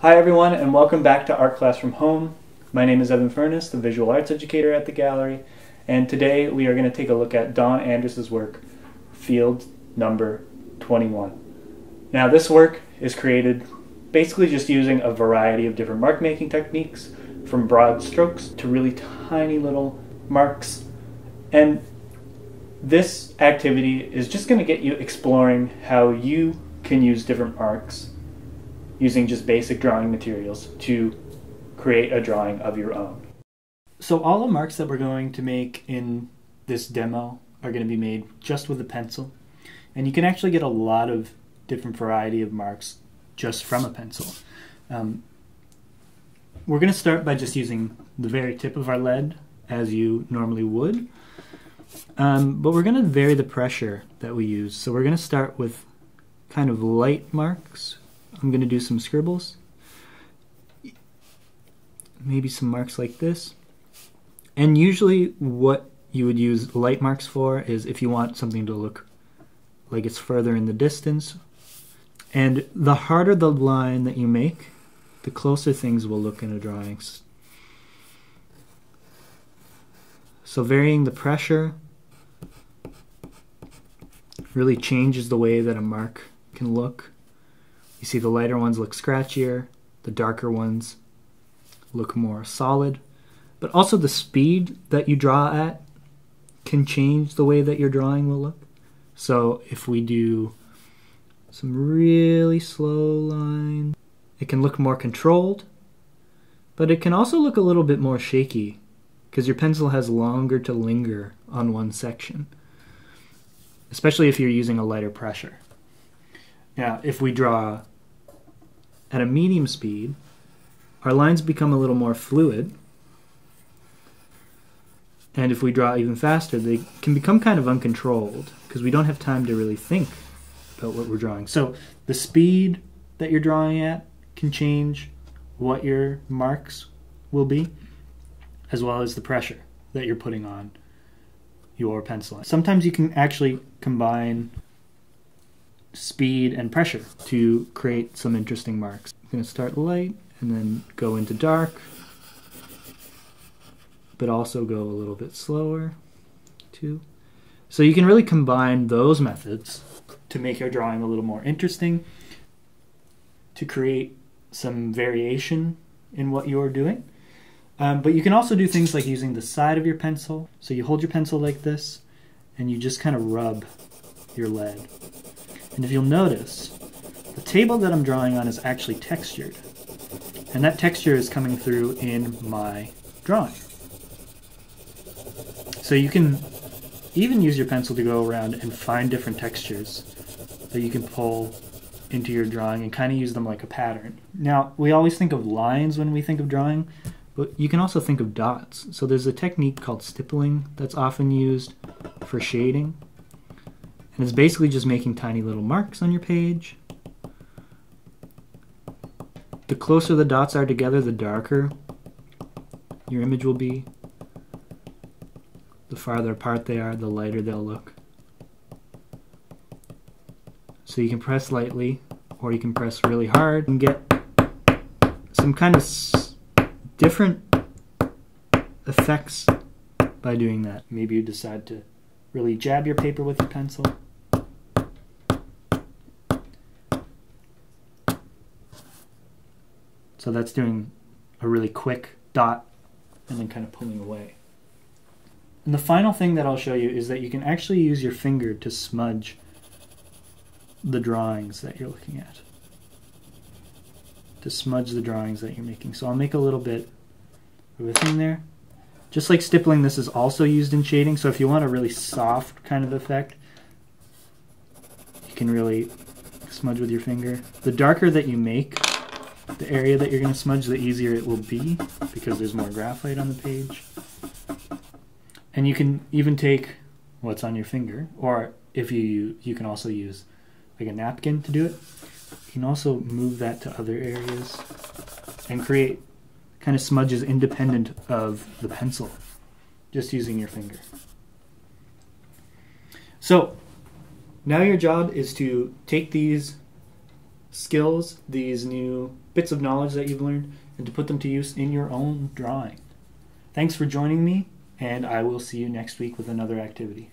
Hi everyone, and welcome back to Art Class from Home. My name is Evan Furness, the visual arts educator at the gallery, and today we are going to take a look at Don Andrus's work, Field Number 21. Now this work is created basically just using a variety of different mark making techniques, from broad strokes to really tiny little marks, and this activity is just going to get you exploring how you can use different marks using just basic drawing materials to create a drawing of your own. So all the marks that we're going to make in this demo are going to be made just with a pencil, and you can actually get a lot of different variety of marks just from a pencil. We're going to start by just using the very tip of our lead as you normally would, but we're going to vary the pressure that we use. So we're going to start with kind of light marks. I'm going to do some scribbles, maybe some marks like this. And usually what you would use light marks for is if you want something to look like it's further in the distance. And the harder the line that you make, the closer things will look in a drawing. So varying the pressure really changes the way that a mark can look. You see the lighter ones look scratchier, the darker ones look more solid, but also the speed that you draw at can change the way that your drawing will look. So if we do some really slow lines, it can look more controlled, but it can also look a little bit more shaky because your pencil has longer to linger on one section, especially if you're using a lighter pressure. Now, if we draw at a medium speed, our lines become a little more fluid, and if we draw even faster, they can become kind of uncontrolled because we don't have time to really think about what we're drawing. So the speed that you're drawing at can change what your marks will be, as well as the pressure that you're putting on your pencil. Sometimes you can actually combine speed and pressure to create some interesting marks. I'm going to start light and then go into dark, but also go a little bit slower too. So you can really combine those methods to make your drawing a little more interesting, to create some variation in what you're doing. But you can also do things like using the side of your pencil. So you hold your pencil like this and you just kind of rub your lead. And if you'll notice, the table that I'm drawing on is actually textured. And that texture is coming through in my drawing. So you can even use your pencil to go around and find different textures that you can pull into your drawing and kind of use them like a pattern. Now, we always think of lines when we think of drawing, but you can also think of dots. So there's a technique called stippling that's often used for shading. And it's basically just making tiny little marks on your page. The closer the dots are together, the darker your image will be. The farther apart they are, the lighter they'll look. So you can press lightly, or you can press really hard and get some kind of different effects by doing that. Maybe you decide to really jab your paper with your pencil. So that's doing a really quick dot and then kind of pulling away. And the final thing that I'll show you is that you can actually use your finger to smudge the drawings that you're looking at. To smudge the drawings that you're making. So I'll make a little bit of a thing there. Just like stippling, this is also used in shading, so if you want a really soft kind of effect, you can really smudge with your finger. The darker that you make the area that you're going to smudge, the easier it will be because there's more graphite on the page. And you can even take what's on your finger, or if you can also use like a napkin to do it. You can also move that to other areas and create kind of smudges independent of the pencil, just using your finger. So now your job is to take these skills, these new bits of knowledge that you've learned and to put them to use in your own drawing. Thanks for joining me, and I will see you next week with another activity.